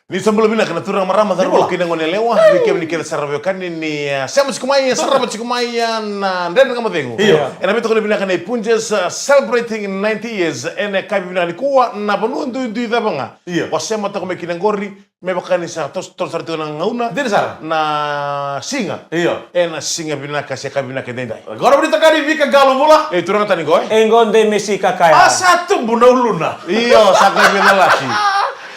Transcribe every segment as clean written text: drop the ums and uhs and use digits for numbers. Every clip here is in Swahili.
Ni sebelum ini kena turang marama taruh kina ngone lewa bikin ni kita sarabio kan ini saya masih kumai sarabio kumai na dan kamu tengok. Iya. Ena betul kena kena punjes celebrating 90 years ena kai bina ni kuwa na banu ndu ida banga. Iya. Wasema to kome kina ngori me bakani sa tos sartu na ngauna. Dia sar. Na singa. Iya. Ena singa bina kasih kai bina kedendai. Agora berita kali vika galo bola. Turang tani goy. Engonde Messi kakaya. Satu bunda uluna. Iyo sakna bina lagi.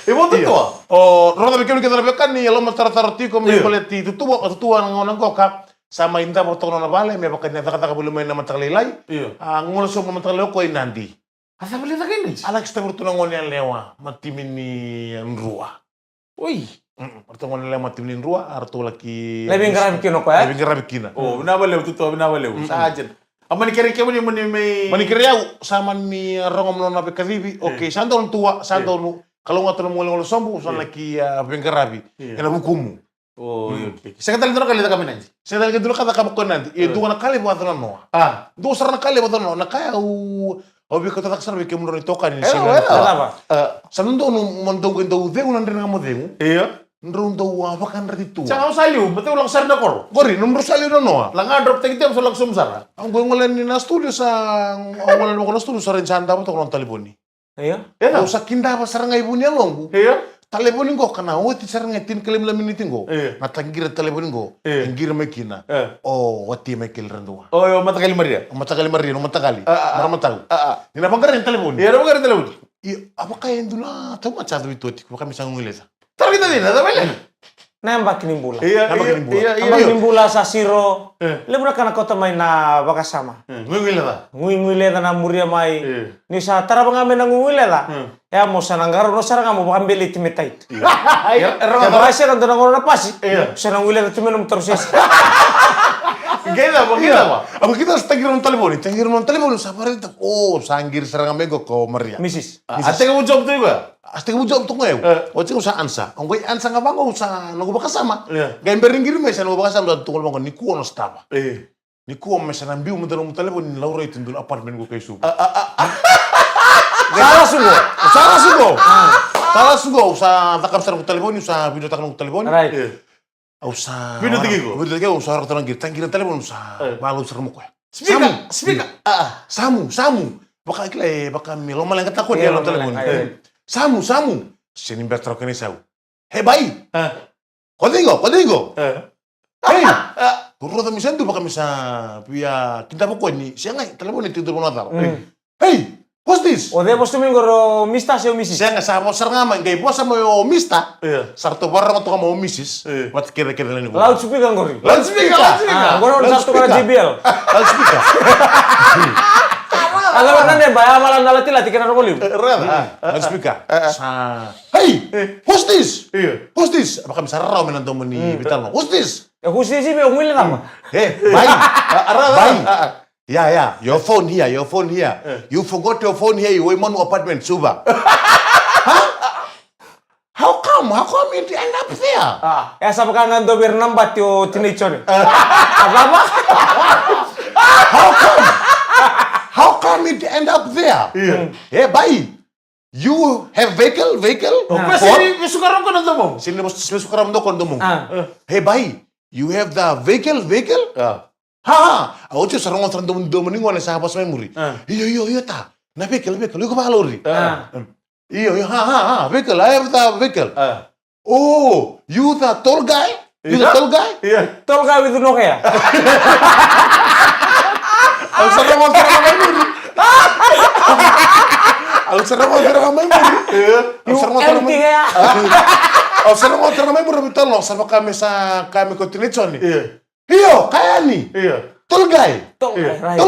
Ibu tuh tua. Oh, rota bikin kita kan nih, lo matar tiko Iya. meleti itu tua ngonang kokak sama inta potong na bale, me bakanya kata boleh main nama terlelai. Iya. Ngolo so nama terlelai koi nanti. Asa beli tak ini? Alex kita bertunang yang lewa, mati mini nrua. Oi. Bertunang lewa mati mini nrua, artu laki. Lebih ngerap kino ko ya. Lebih ngerap kina. Oh, kenapa lew tuh tua, kenapa lew? Saja. Apa nih kira-kira ini Manikir yau sama ni rongom nona pekadibi. Oke, santol tua, santol kalau nggak terlalu ngolo sombu, soal laki pengkerabi. Kena hukumu. Oh, oke. Saya kata itu kali kami nanti. Saya tadi dulu kata kamu kan nanti, itu anak kali buat nono. Dua serana kali buat nono. Nak kaya obi kata tak serbi kamu nori tokan ini sih. Kenapa? Sanunto mentung itu udah unan dengan kamu dengu. Iya. Nrunto apa kan reti tua. Jangan saliu, betul ulang sarna kor. Gori nomor sali nono. Lang drop tek tiap langsung sara. Ang gue ngolen na studio sa ngolen mo na studio sa rencanta mo to kono taliboni. Iya. Ya usah kinda apa sarang ibu ni along. Iya. Taliboni go kana wati sarang tin kelim la minute go. Iya. Na tangira taliboni go. Iya. Tangira makina. Oh, wati makil randua. Oh, yo mata kali Maria. Mata kali mari, mata kali. Mara tahu. Ni na banggarin taliboni. Iya, apa telepon? Apa kaya dula tahu macam itu kok kami sang ngilesa. Tar kita tidak ada bela. Nembak nimbula. Iya, Nembak nimbula sa siro. Lebra kana kota may na bakasama. Ngilesa. Nguingwile na muria may. Ni sa tara bangame na nguingwile la. Ya mo sa nanggaro no sarang mo bakambili timitait. Iya. Ya bakasya kan tanang na pasi. Sa nanguile na timinum terus. Gila, apa? Apa kita tangira ng taliboni? Tangira ng taliboni sa parin ta. Oh, sanggir sarang mego ko Maria. Misis. Ate kamu job tuh juga? Asti kamu jawab tuh ngayon. O tsaka sa ansa. Ang koy ansa nga bango sa nagu bakasama. Iya. Gayang beringir me sa nagu bakasama tungkol bango ni kuo no staba. Eh. Ni kuo me sa nambiu mo dalong taliboni ni Laura itindul apartment ko kay subo. Salah sugo. Salah sugo. Salah sugo sa takap sa taliboni sa video takap ng taliboni. Right. Usa. Video tigigo. Video tigigo sa harta ng gir. Tangira taliboni sa balu sa mo ko. Speaker. Samu. Baka baka mi lo malang katakon ya ng taliboni. Samu. Sini betro kini sau. Hey bai. Kodigo. Hey. Turro da misandu baka misa pia kita po ni. Siya nga taliboni tidur mo natal. Hey. What's this? O debos tumingoro mista o misis. Siya nga sa mo sarngama ngay po sa mo mista. Iya. Sarto barra mo to ka mo misis. Wat kira-kira lang ni. Loudspeaker ngori. Loudspeaker. Ngoro sarto ka JBL. Loudspeaker. Alam na ne ba amalan nalati-lati kana rogoliw. Loudspeaker. Sa Hey, what's this? Iya. What's this? Baka misararaw man ang ni Vital mo. What's this? E kusi si me umile na. Hey, bye. Bye. Yeah. Your phone here. You forgot your phone here. You went on apartment, Suba. Huh? How come you end up there? Ya sa ka ngando bir nambat yo tinichon. Apa? How come you end up there? Yeah, bye. You have vehicle? Masih suka rokok nanti mau. Sini mo suka ramdo kondo mo. Hey, bye. You have the vehicle? Ha! Ako siya sarong otran domingo na sa hapas memory. Iyo ta. Na vehicle. Iyo ko palori. Iyo ha. Vehicle. I have the vehicle. Oh, you the tall guy? Iya. Tol ka with Nokia. Ang sarong otran na memory. Ang sarong otran na memory. Ang sarong otran na memory. Ang sarong otran na memory bital no sama kami ko tinitson ni. Iyo, kaya ni. Tall guy. Tall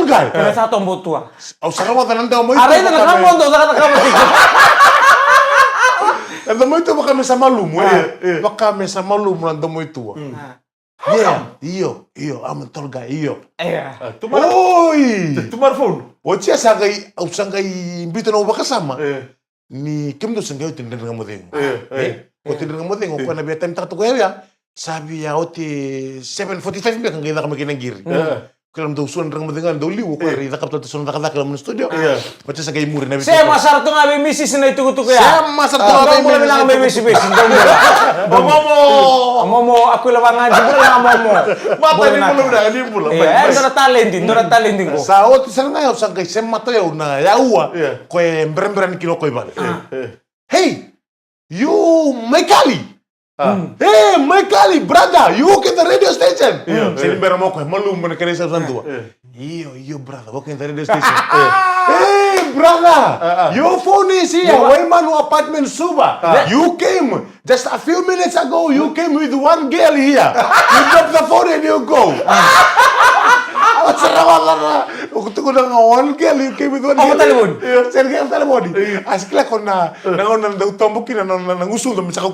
guy. Kaya sa tombo tua. Ang sarong otran na mo. Aray na nakamondo sa katakamot. Nanda mo ito baka may sa malum. Baka may sa malum nanda mo ito. Yeah. Iyo. I'm a tall guy. Iyo. Oy! Tumar phone. What's siya usang kay imbito na ubah kasama. Ni Kim do sangay tindir nga mo ding. O tindir nga mo ding. O na biya time tato ko ya. Sabi ya oti 7:45 ba kang gina kami kinanggiri. Kelam do suan rang madengan do liu ko ri takap to suan takap kelam studio. Baca sa kay muri na bito. Saya masar tu ngabe misi sina itu ya. Saya masar tu ngabe misi. Bilang ngabe misi. Momo aku lawan ngaji bulan momo. Mata ni belum dah, ni belum. Ndora talentin ko. Sa o ti sana ngayo sa kay sem mato ya una ya uwa. Ko emberan kilo ko ibal. Hey, you Maikali. Hey, Maikali, brother, you work in the radio station. Sini beramo ko malum man kare sa santua. Iyo, brother, work in the radio station. Hey, brother, your phone is here. Waimanu apartment Suba. You came just a few minutes ago. You came with one girl here. You drop the phone and you go. Sarawala, uktu ko nang one girl. You came with one girl. Telepon. Sergei telepon. Askila ko na nangon nang tombukin na nang usul na sa ko.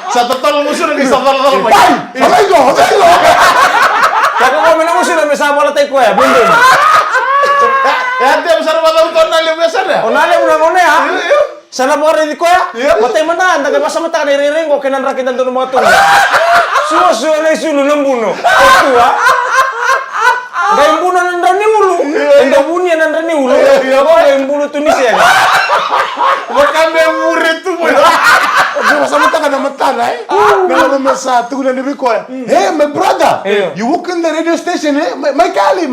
Sa total musuh lagi sa total. Sabay ko. Kaya ko menang usul na sa bola tay ko ya, bundin. Dia besar pada utang nali biasa dah. Onale una ya. Sana po rin ko ya. Matay man na, basa mata ka niriring ko kinan rakitan to mga tong. Suwa na sulu lembuno. Tua. Gayong buno ng rani ulo. Enda bunya ng rani ulo. Gayong buno Tunisia. Baka may murid tu mo. Basa mata ka na mata na Ngala na sa tugunan ni ko. Hey, my brother. You work in the radio station Maikali.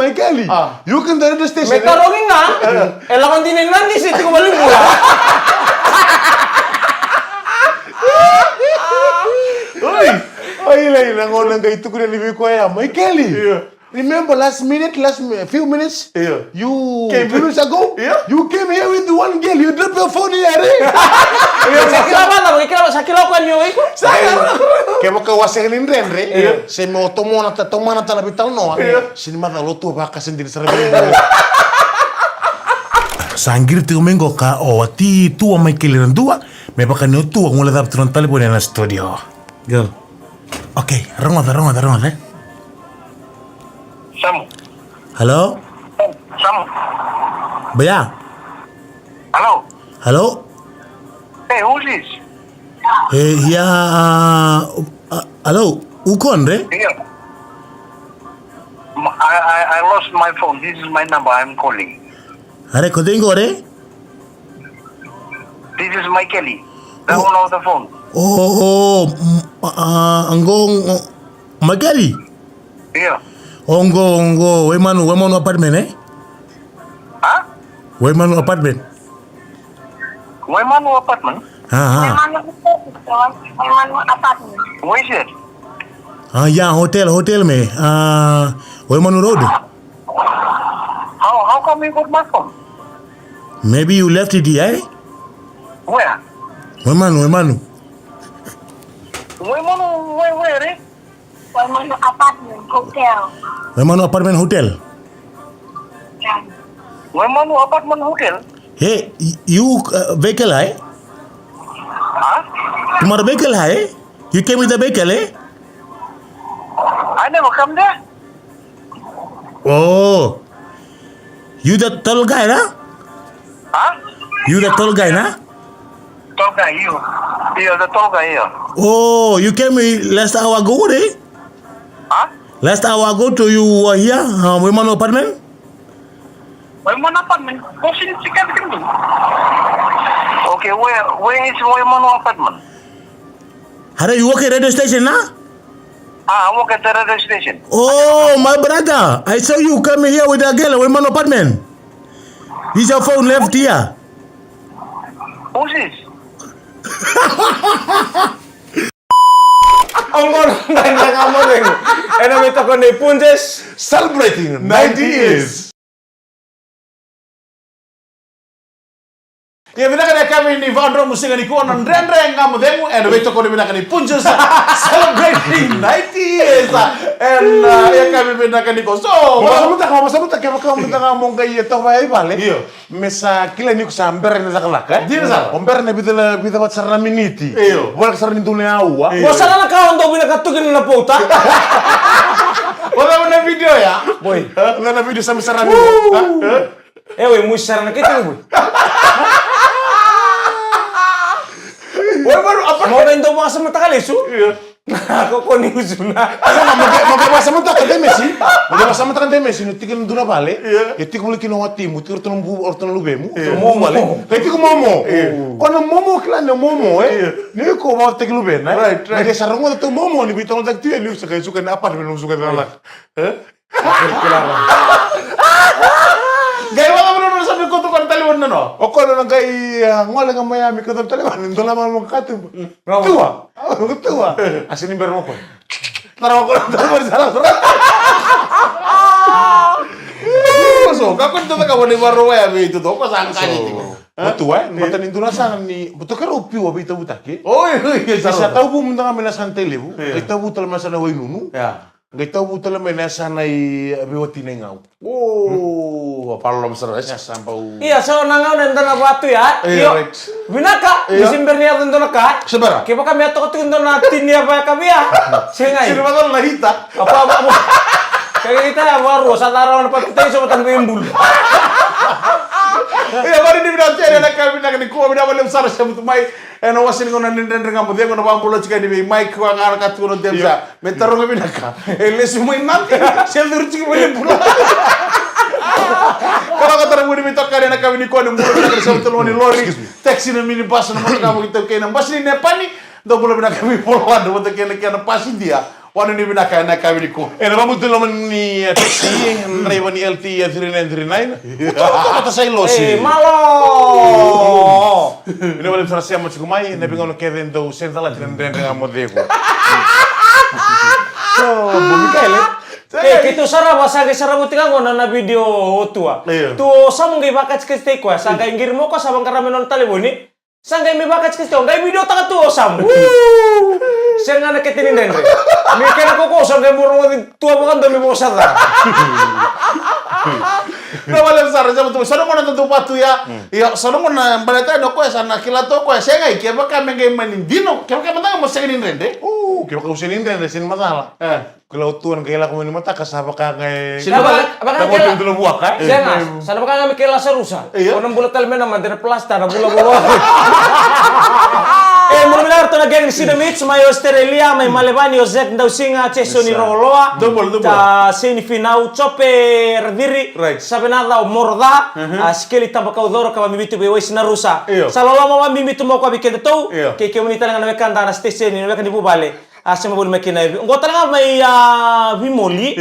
You work in the radio station. May karongin nga. Elangan din ng nandi si ko malimula. Ay, nangon kay tugunan ni ko ya. Maikali. Remember few minutes? You few minutes ago? You came here with one girl. You dropped your phone here. Sakila ko nyo iko. Kaya mo kawasin rin re. Se mo tomona ta na bital no. Sinima da lotu ba kasindiri sa rebel. Sangir tu mengo ka ti tua mai kelirandua. Me baka no tu ngula dap tron telepon na studio. Go. Okay, ronga. Sam. Hello? Sam. Baya? Hello? Hey, who's this? Hello? Ukon re? Yeah. I lost my phone. This is my number. I'm calling. Are kodengo re? This is my Kelly. The owner of the phone. Anggong Magali? Yeah. Ongo, Wemanu apartment Huh? Wemanu apartment. Waimanu apartment? Waimanu apartment. Where is it? Yeah, hotel me. Wemanu Road. How come you got my phone? Maybe you left it here. Where? Wemanu. Waimanu, where eh? Waimanu apartment hotel. Wemanu apartment hotel. Yeah. Waimanu apartment hotel? Hey, you vehicle hai? Huh? तुम्हारा vehicle hai? You came with the vehicle I never come there. Oh, you the tall guy na? Huh? You the tall guy na? Tall guy, you. You're the tall guy here. Oh, you came last hour ago, eh? Huh? Last hour ago to you were here, Wemanu apartment? Waimanu apartment? What's in Chicago? Okay, where is Waimanu apartment? Hare, you work at radio station na? I work at the radio station. Oh, my brother, I saw you come here with a girl at Wemanu apartment. Is your phone left here? Who's this? Ang ganda kamu rin. Namita ko ni Punjes. Celebrating 90 years. Ya bila kada kami ni Vandro musinga ni kuan ndrendre ngamu demu and weto ko bila kani punjus celebrating 90 years and ya kami bila kani ko so Masamuta kamu ngomong kay ito bay bale. Mesa kila ni ko sa amber na sakalaka. Di na sa. Amber na bidala wat sarna miniti. Wala sarna nitule awa. Wasa na nakaon daw binakatukin na puta. wala mo na video ya Boy. Wala na video sa sarna miniti. Ewe, musar na kita boy. Waimanu apartment Mau na daw mga sa mata kaliso. Nah, kok ni usuna. Mau ke bahasa mentak kan Messi. Mau ke bahasa mentak kan Messi. Nanti kan duna bale. Itu mulai kino hatimu. Itu orton lubemu. Mau bale. Itu ko momo. Kono momo klan momo Ni ko mau tek luben. Right. Dia sarung itu momo ni bitong tak dia ni suka apa dia suka dalam. Gaya wala mo na sabi ko to kan talibon na no. O kono nang kay ngole nga Miami ko tong Taliban. Ito naman mo katu. Tua. Tua. Asin ni bermo ko. Tara ko na salah. So, kako to ka wala baro ya itu to ko sangka ni. Betul mata ninduna sana ni betul kan upi wa bita butake. Oh, iya, Sa tau bu mundanga mena santele bu. Ita bu tal masana wa inunu. Ya. Ita bu tal mena sana I bewati nengau. Oh, parlo besar ya sampau. Iya, so nangau dan tanah batu ya. Yo. Binaka, Desember ni atun ka. Sebara. Kipa kami ato ko tun natin niya ba kami ya. Singai. Sino ba na hita? Apa kayak kita ya baru satarawan patutay so matang embul. Ya bari di bidang cere na kami na ni ko bidang balem sar sa mutumay. Eno wasin ko na ninden nga mo ko na bambulo chika ni mic ko ang arakat ko no demsa. Metaro nga binaka. Eles mo inante. Sel dur chika balem pula. Kalau kata orang muda minta kalian kami ni ko na mulo na sa tulong ni lori. Taxi na minibus na mo kamo kita kay na bus ni nepani. Do bulo binaka kami pulwan do to kay na pasin dia. Wano ni binaka na kami ni ko. Ena ba mutul naman ni taxi Raywan LT 3939. Kata sa ilosi. Malo. Ini boleh sarasi amat kumai, nabi ngono Kevin do sentala den nga modeko. So, bumi kaile. Kita sarah bahasa ke sarah butika ngona na video tua. Tu sam ngai bakat keste ko sangga ingir mo ko sabang karamenon taliboni. Sangga mi bakat keste ngai video taka tu sam. Senga na ketinin den. Mi kena ko sangga muro tua bukan demi mo sada. Na wala sa raja mo sano mo na to patu ya. Ya sano mo na baleta no ko sana kilato ko senga ke ba ka mengai manindino. Ke ba ka mata mo seginin rende. Kaya ka usin den sin masalah. Kalau tuan kaya ko mata kasaba ka ngay. Abang Mo tulo buak ka. Senga, sana ba kami kela sarusa. Onang bulat talmen na madere plasta na bula-bula. Mula bilang to na geng sida mitch may Australia may Malevani Ozek daw singa cheso ni Roloa. Double. Ta semifinal choper diri. Sabi na daw morda. Skeli tabakaw doro ka mimitu be wais na rusa. Salala mo mimitu mo ko bikeda to. Kay komunita nga na kanta na station ni kan ibubale. Asa mo bul makina. Ngo talaga may Vimoli.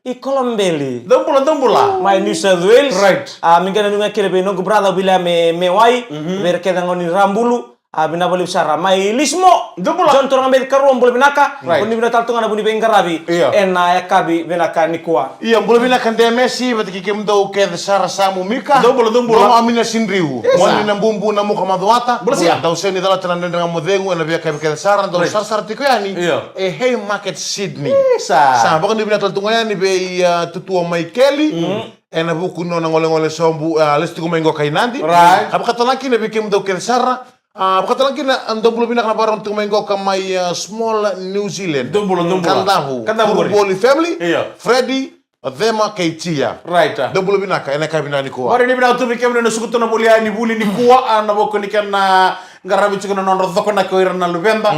I Colombeli. Double. May New South Wales. Right. Minga na nunga kire be no brother bila me wai. Ver keda ngoni Rambulu. Binabali usara may lismo John turang ambet karuan boleh binaka oni binatal tunga na buni bengarabi ena yakabi binaka nikua Iya boleh binaka de Messi berarti kikem do ke sara samu mika double Mo amina sindriu mo ni bumbu na mo kamaduata daw seni dala tanan dengan modengu na biya ke sara do sar tiko yani hey market Sydney sa bakon ni binatal tunga yani be tutua Michaeli ena buku no ngole sombu lesti ko mengo kainandi kapakatanaki na bikem do ke sara Bakit lang ang belum pinaka na parang tumengo kamay small New Zealand. Dumbulo. Kandahu. Boli family. Freddy. Thema kay Tia. Right. Dumbulo pinaka. Ena kay binani ko. Mari ni binautu bikem na sukuto na bulia ni buli ni kuwa na boko ni kana ngarabi chukuna non rodoko na ko irana lubenda.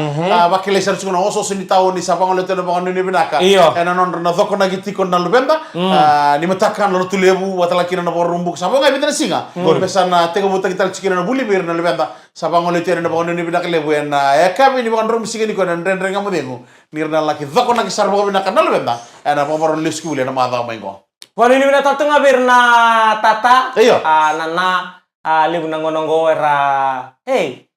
Bakile sar chukuna oso sini tao ni sabang le teno bangon ni binaka. Ena non na doko na giti kon na lubenda. Ni matakan lo tulebu watalaki na borumbuk sabang ay bitan singa. Besan na tega buta kita chikina na buli bir na lubenda. Sabang le teno bangon ni binaka lebu ena ya kami ni bangon rum sigini ko na ndren ngamu dengu. Nirna laki doko na kisar bangon binaka na lubenda. Ena pamoron lisku le na madha maingo. Wani ni bina tatu ngabir na tata nana libu nangonongo era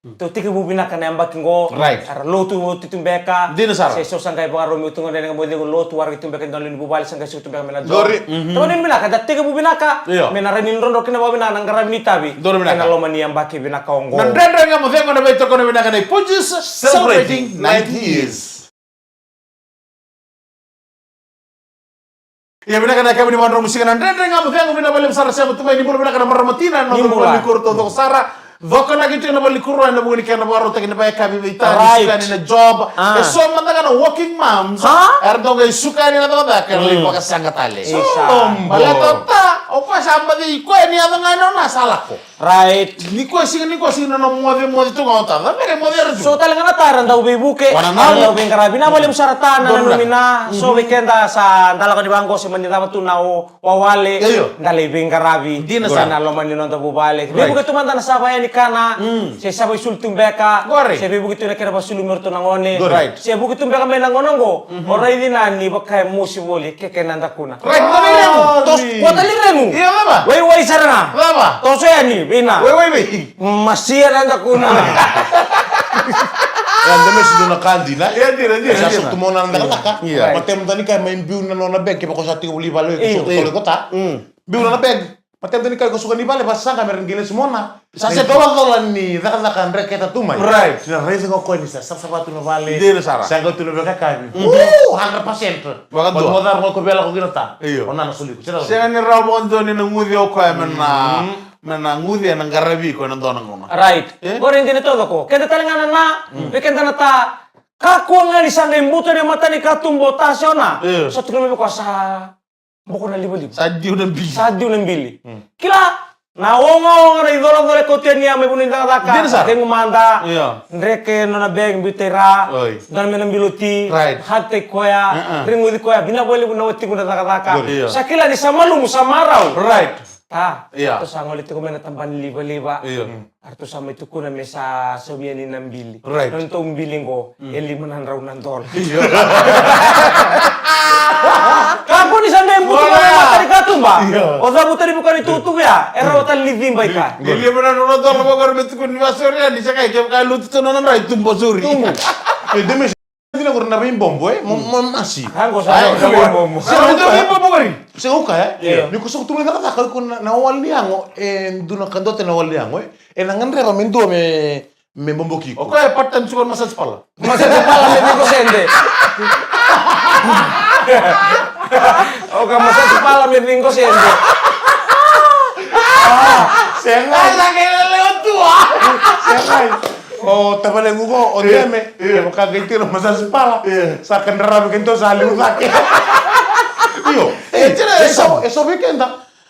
tu tiga bubina kana ambakingo era lotu titumbeka seso sangkai bangaro mi utungo dengan mode lotu war titumbeka dan libu bali sangkai titumbeka mena dori tawani bina ka tiga bubina ka mena ranin rondo kina babina nangara ni tabi kana lo mani ambaki bina ka ongo dan renga mo vengo na beto kono bina kana Punjus celebrating 90 years. Ya bina kana kami di mandro musik nan renga mo vengo bina balem sara sa mutumay ni bulu bina kana maramatina no bulu kurto to sara Voko na gitu na balikuro na bugni kana baro ta kina bayaka bi itani suka ni na job so man na working moms erdo ga suka ni na to da kan li paka sangatale balato ta o pa samba di ko ni ada ngano na salako Right. Ni ko sing na no mo tu ngota. Da mere mo der. So talaga nataran daw bibuke. Daw bing karabi na wala saratan na numina. So weekenda sa dalaga di bangko si manita matunaw wawale. Dalay bing karabi. Di na sana loman ni nonto bubalik. Bibuke tumanda na sabay ni kana. Si sabay sultung beka. Si bibuke tu na kira basulumir to nangone. Si bibuke tu beka may nangonongo. Oray din na ni bakay musi woli kekenanda kuna. Right. No. Tos kuataliremu. Iya ba? Way sarana. Ba? Toso yani bina. Wait. Masih nanda kuna. Yan dami sudah na kandila. Dia. Sa sukto mo na nakataka. Iya. Matem tani kay may biu na nona bag kay ko sa tingo libalo ko sukto ko ta. Biu na bag. Matem tani kay ko suka ni bale basta kameran gile semona. Sa se dolan ni nakataka reketa tumay. Right. Sina raise ko ni sa sapato na bale. Dia na sara. Sa ko tulo ka kay. 100%. Wakando. Mo dar mo ko bela ko ginata. Iyo. Ona na suli ko. Sina. Sing ni raw mo ando ni ngudi o ko na ngudi na garabi ko na dona ngona. Right. Goreng din ito ako. Kaya talaga na weekend na ta. Kako nga ni sanga imbuto ni mata ni katumbo tasyo na. So tuloy mo ko sa buko na libo-libo. Sadio na bi. Sadio ng bili. Kila nawonga na idolo-dolo ko niya may bunin na Din sa? taka. Tengo manda. Iya. Ndreke no na beg bitera. Oy. Dan men biluti. Right. Hatte koya. Ringo di koya binaboli na wati ko na taka. Iya. Sa kila ni samalu musamaraw. Right. Iya. Ito sa ngolit ko men tamban liba-liba. Iya. Arto sa may tuko na may sa sabihan ni Nambili. Right. Noon ito umbiling ko, 500 raw ng dola. Kapo ni sa may buto ko na matari ka tumba. O sa buto ni bukan itutug ya. Era watan living bay ka. Gili mo na no dolo mo garbe ko ni basuri ni sa kay kay lutu to no right tumbo suri. Demi hindi na ko na rin bombo masi. Hango sa mo. Sa to ni po rin. Sa uka ni ko sa tuloy nakataka ko na nawal niya ngo do na kandote nawal niya ngo nangandre pa mendo me bombo kiko. O kaya part-time sukan massage pala. Masa pala may ko sende. O ka masa pala may ko sende. Sengai lagi lewat tua. sengai. O tabaleng ko o deme. Mo kagaiti no masas pala. Sa kandrabi kento sa liwake. Iyo. Eso weekend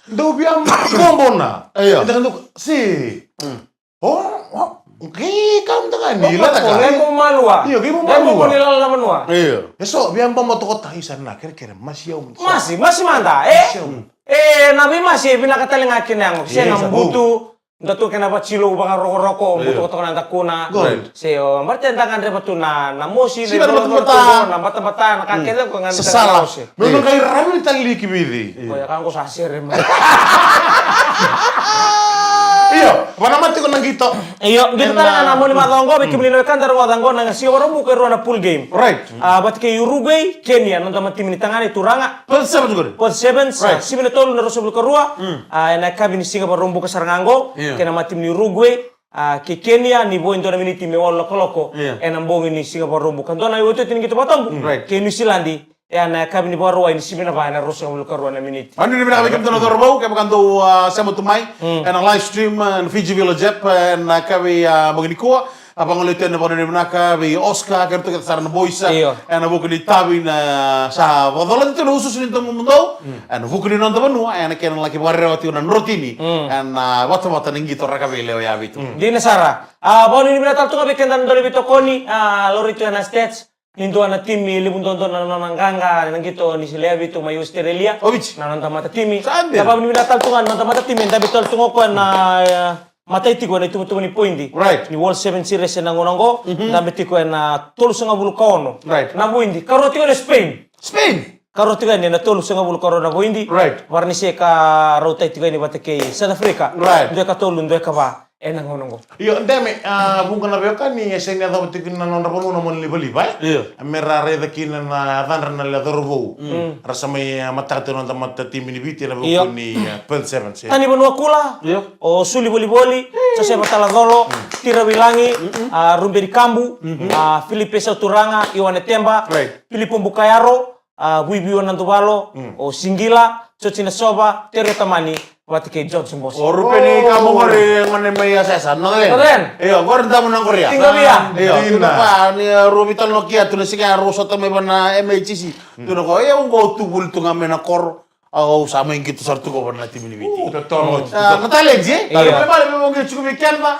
do biam bombo na. Iyo. Si. Okay, kam tangan nila ta ka. Kaya mo malwa. Iyo, kaya mo Kaya mo malwa. nilala naman wa. Iya. Eso biam bombo to kota isan na kere masih yaw. Masih manda. Nabi masih pinakatalinga kinang. Siya nang buto. Dato kena ba chilo baka roko-roko buto ko na takuna. Seo, martenda kan repatu na mosi Si mata-mata. na mata-mata nakakita ko nga Sesala. Memang kay rami tali kibidi. Kaya kan ko sa sire man. Iyo, panamati ko nang gito. Iyo, gitu talaga na mo ni Matongo, bikimili kan daro wadango nang siguro mo kay na pool game. Right. Bat kay Uruguay, Kenya nang damat tim ni tangani turanga. Pas sa juga. Pot 7, Right. 7 tol na rosobul karua. Na kabi ni Singapore rombo ka Sarangango, kena matim ni Uruguay. Ke Kenya ni bo indona miniti me wala koloko. Enambong ni Singapore rombo kan dona yoto tin gitu patombo. Right. Ke New Zealand na kabi ni Barua ni sibina ba na rosobul karua na miniti. Ano ni binakabik kami doon Dorbo, kaya magando sa Matumay, and a live stream in Fiji Village app, and kami maginikuha, abang ulit na po rin binaka, may Oscar, kaya ito kita na boysa, and buko ni Tabi na sa Wadola dito na usus nito mundo, and buko ni nonton mo, and kaya nang laki barrewati ng rotini, and wata-wata ng gito rakabili o yabito. Di na Sara. Bao ni binatal tu kabi kendan dari bito koni, lorito na stats. Nindo na timi libundon na nananganga nang gito ni Silevi to may Australia. Ovich. Na nanta mata timi. Saan din? Kapag ni binatal tu kan nanta mata timi, dabi tol tungo ko na matay tiko na itumo ni pointi. Right. Ni World 7 Series na ngonongo, dabi tiko na tolo sa bulkaono. Right. Na pointi. Karoti ko na Spain. Spain! Karoti ka ni na tolo sa bulkaono na pointi. Right. Warni siya ka rotay tiko ni batake South Africa. Right. Ndo ka tolo ndo ka ba. Nang ngonongo. Iyo, ndeme, bunga na bioka ni esenya da tikin na nona pono na mon liba. Iyo. Merare da kin na vandra na la dorvo. Rasa may matakte no da matta timi ni biti na buko ni Pearl 7. Tani banua kula, o suli boli-boli, sa siya matala dolo, tira bilangi, rumberi kambu, Filipe Sauturanga, Iwane Temba, Filipo Bukayaro, Buibiwa Nantubalo, o Singgila, Chochina Soba, Terry Tamani, Wati kay Johnson Boss. O rupe ni kamu ngori ngone may asesan, no den? No den? Iyo, ngori damo nang Korea. Tinggal biya. Iyo, tuna pa ni Rubital Nokia tuna sika rosa tame bana MHC. Tuna ko iyo ngo tubul tunga mena kor au sama yang gitu sartu ko na timini biti. Totoo. Natalia je, Iya. memang cukup ikan ba,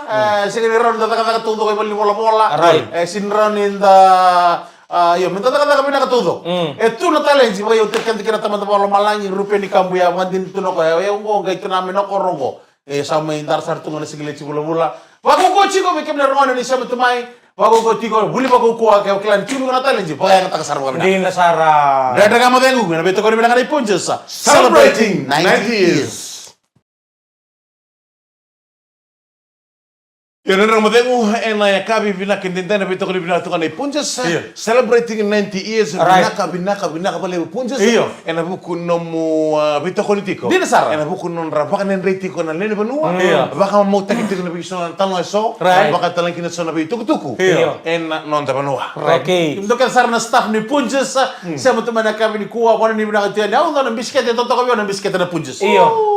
segini ron kata tudo ko bali bola. Right. Sinron inda yo minta kata kami nak tudo. Itu Natalia je, bayo tekan kira teman-teman malangi rupiah ni kambu ya mandin tuno ko ya ngo ngai kena meno korongo. Sama indar sartu ngone segile bola. Wako ko chiko be kemna ron ni sama tumai. Wako ko chiko buli wako ko ke klan chiko Natalia je, bayang tak kasar kami. Di Nasara. Dada kamu tengok, na beto ko ni bilang ipon sa Celebrating 90 years. Yo nang madengo ena ya kabi bina kindintana bito ko bina to kanay punjas celebrating 90 years binaka pale punjas ena buku nomu bito ko nitiko Di Nasara. ena buku non rabaka nen reiti ko na lene banua baka mo takiti na biso na tano eso baka talang kina so na bito tuku ena non ta banua Okay. Untuk kan sarna staff ni punjes sa mo tumana kami ni kuha ko ni bilang tiyan au na biscuit to ko na biscuit na punjes.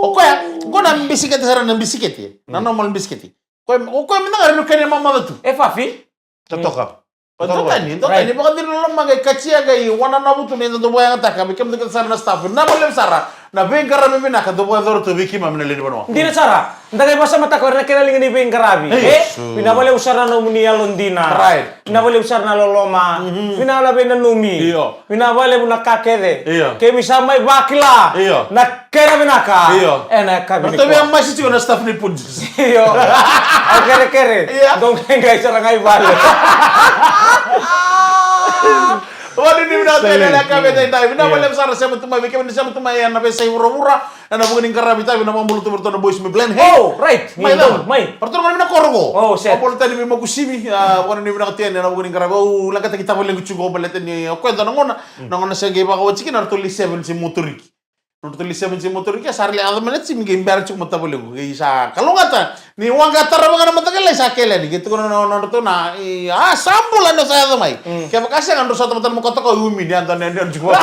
O kaya ko na biscuit sarna na biscuit na normal biscuit. Ko minta ngari kan mama tu. Fafi? totoka Totani baka din lang magay kachia gay wana na buto ni to boyang ta kami kam kan sarna staff na malem sara na bengkara mi na ka do boy dor to biki mam na leni banwa. Di Nasara. Ndagay basa mata ko na kinaling ni Bengkarabi. Pinawale usar na nomuni Londina. Right. Pinawale usar na Loloma. Pinawale na Numi. Iyo. Pinawale na Kakede. Iyo. Kemi samay bakila. Iyo. Na kera binaka. Iyo. Ena kabini. Tapi yang masih juga na staff ni punjes. Iyo. Ang kere-kere. Iya. Dong guys sarangay bale. Waduh ni bilang tiyan na kami tayo. Bina malem sara sa mo tumay biki sa mo tumay na be say mura-mura na bukuning karabi tayo na mamulu to berto na boys mi blend. Oh, right. May daw. May. Pertama kami na korgo. Oh, shit. Apol tani mi magusimi. Wala ni bilang tiyan na bukuning karabi. Oh, lang kita pala gusto balete ni. Kwento nangona sa gay baka wachiki na tuli 7 si motoriki. No tuli 7 si motoriki sarili ada menit si mi game bar cuk mata boleh gay sa. Kalau ngata ni uang gatar mga na matagal sa kele ni gitu no to na sambulan na saya tamay. Kaya makasya kan sa teman-teman mo ko umi ni antan ni juga.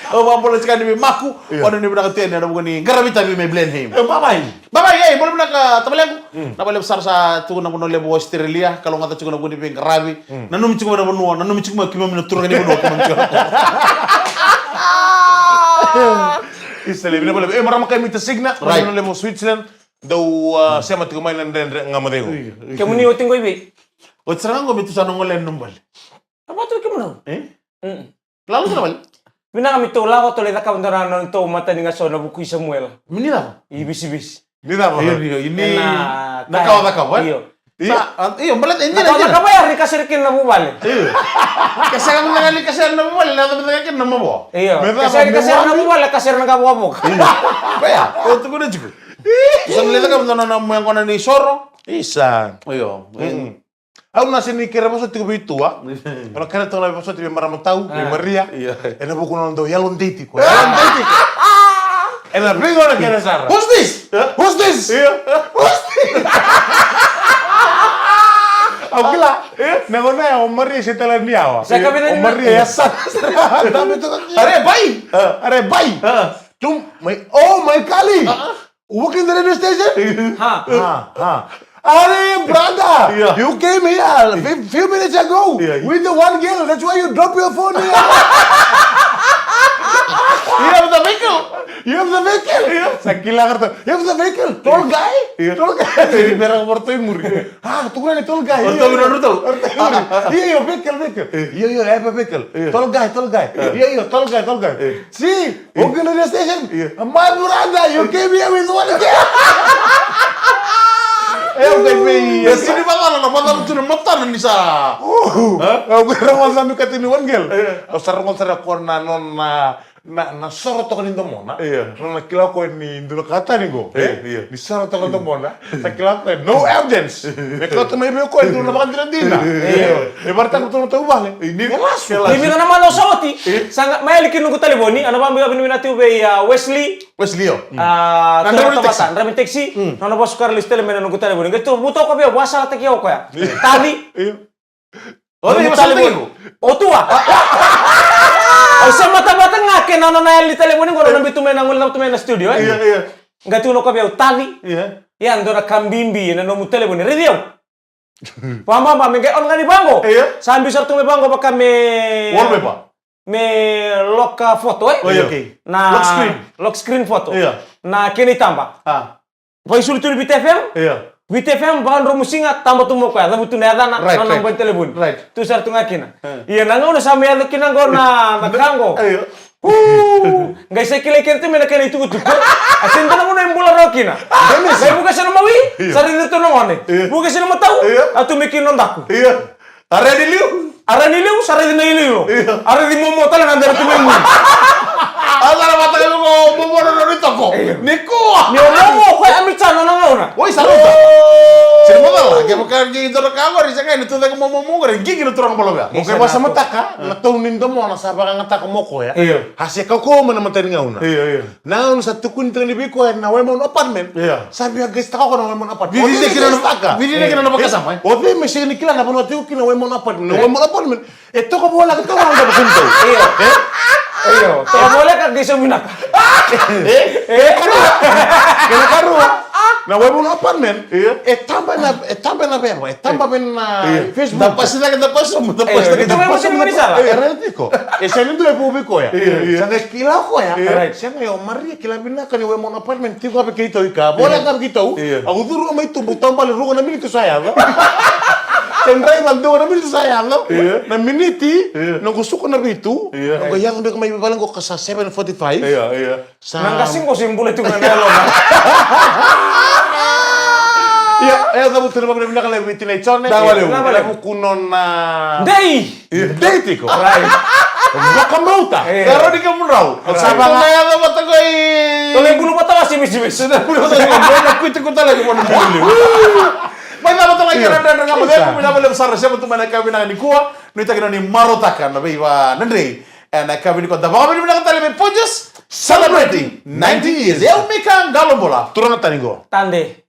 Oh, mampulan sekali mi maku. Wala ni bilang tiyan na bukuning karabi tabi may blend him. Bye-bye, boleh bilang ka tabaleng. Na boleh besar sa tuko na kuno lebo Australia kalau ngata cuko na kuno ping karabi. Nanum cuko na benua, nanum cuko kimam na turun ni benua kimam cuko. Isale bina boleh marama kay mita signa no lemo Switzerland daw siya matikumay lang den ngamadego Kamu ni uting ko ibi. O serang ko mitu sa ngolen numbal. Apa tu kamu no? Lalu kenapa? Bina kami tula ko tuloy na kauntaran ng to mata ni nga so na bukuy Samuel. Mini apa? Ibis-ibis. Ini apa? Ini Ena, nakaw. Iyo. Iyo, balat ini Nakaw ba yari kasirikin na bubali? Kasi ang nangali kasi ang namumali na tabi na mo. Iyo. Meta, Kasi na bubali kasir na kabwabok. Kaya, ito ko na juga. Sa nalita ka na mo yang ni Soro. Isa. Iyo. Aku nasi ni kira pasal tiga bitu Kalau kira tahu lagi pasal tiga marah tahu, Maria. Ena buku nong do yalon titi ko. Yalon titi. Ena bringo na kira sara. Who's this? Who's this? Who's this? Aku gila. Nangona ya Maria si telan dia wa. Saya kami tadi. Maria ya sar. Tapi tu kan. Are bai. Tum, oh my kali. Working the radio station? Ha. Are brother, you came here few minutes ago with the one girl. That's why you drop your phone here. You have the vehicle. You have the vehicle. Sakila kartu. You have the vehicle. Tall guy. Tall guy. Jadi berang porto imur. Tunggu nih tall guy. Iya, vehicle. Iya, apa vehicle? Tall guy. Iya, tall guy. See, okay, radio station. My brother, you came here with one girl. Ya sini bakal na bakal tu mata ni sa. Aku kira masa mi katini one girl. Sarang ko na non na soro to kan mona. Na kila ko ni ndula kata ni go. Ni soro to kan mona. Sa kila ko no evidence. Me ko to may ko ndula makan dina. Barta ko to bale. Ini Hindi na naman lo soti. Sang mayalikin nung taliboni, ano ba ang binati ube Wesley? Wesley. Ramin taxi. Ano ba sukar listel men nung taliboni. Gitu buto ko ba wasa la takiyaw ko ya. Tali. Oh, ni taliboni. O tua. O sa mata-mata nga kinano na yung taliboni ko nang bitumen nang ulam tumen na studio eh. Iya. Gatuno ko ba tali. Iya. Yan do na kambimbi na nung taliboni. Radio. Pama mami kay on nga ni bango. Iya. Sambi sa tume bango baka me Wallpaper. me lock foto Oh, iya, oke. Na Lock screen foto. Iya. Na kini tambah. Vai sulit tu BTFM? Iya. BTFM bahan romusinga tambah tu mo ko ya, butu na na Right, na right. telepon. Right. Tu sar tu ngakina. Iya nanga una sama ya kina go na kango. Iya. Ngai sai kile kerte me na kena itu tu. Asin tana mo na imbula rokina. Ngai buka sana mawi, sari itu no ngone. Buka sana mo tau, atu mikin nondaku. Iya. Are di liu. Ara niliu sari na iliu. Ara di mo mo tala ngandar tu mengu. Asal mata ko mo no ni toko. Ni kuwa. Ni mo ko ami chano na ngona. Woi, saluta. Sini mo dala, ke bukan gi to ka ri saka ni to da mo ri gi no turang bolo ya. Oke basa mataka, na taunin do mo na sa baka ngata ko moko ya. Iya. Hasi ka ko mana materi ngauna. Iya. Naun sa tukun tren bi ko na we mon apartment. Iya. Sabi ga sta ko na we mon apartment. Vidi de kina no taka. Vidi de kina no baka sama. Ote me se ni kila na bono tu kina we mon apartment. We mon apartment. E to ko bola ka to na da kunto. Iya. Iya. Ya boleh ka giso minaka. Kena karu. Na we mon apartment. E tamba na bebo. E tamba ben na Facebook. Da pas na da pas mo da pas Itu memang sih di salah. Eretico. E se nindu e pubblico ya. Sa kila ko ya. Right. Se yo Maria kila binaka ni we mon apartment tiko ape kito ika. Bola ka kito. Aku duru mai tu butang pale rugo na minito saya. Sendrai bantu na minito saya lo. Na miniti no gusto ko na rito. Ang gayang be may balang ko sa 7:45. Iya. Sa Nang kasing ko simbol itu kan lo. Iya, kamu terima kasih binaka le rito na chone. Aku kunon na Dei. Dei tiko. Right. Baka mauta. Karo di kamu raw. Sama na ya da mata ko Kalau yang bulu mata masih misi. Sudah pulo sa ko na kuita ko talaga mo na bulu. May na mata lagi na nga mo dai mo na bale besar siya mo tumana ka binaka ni kuwa. No ita kino ni marotaka na beiwa nandre. And I kabini ko da ba kabini binaka tale me pojos celebrating 90 years. Eu me kan galombola. Turun na taningo. Tande.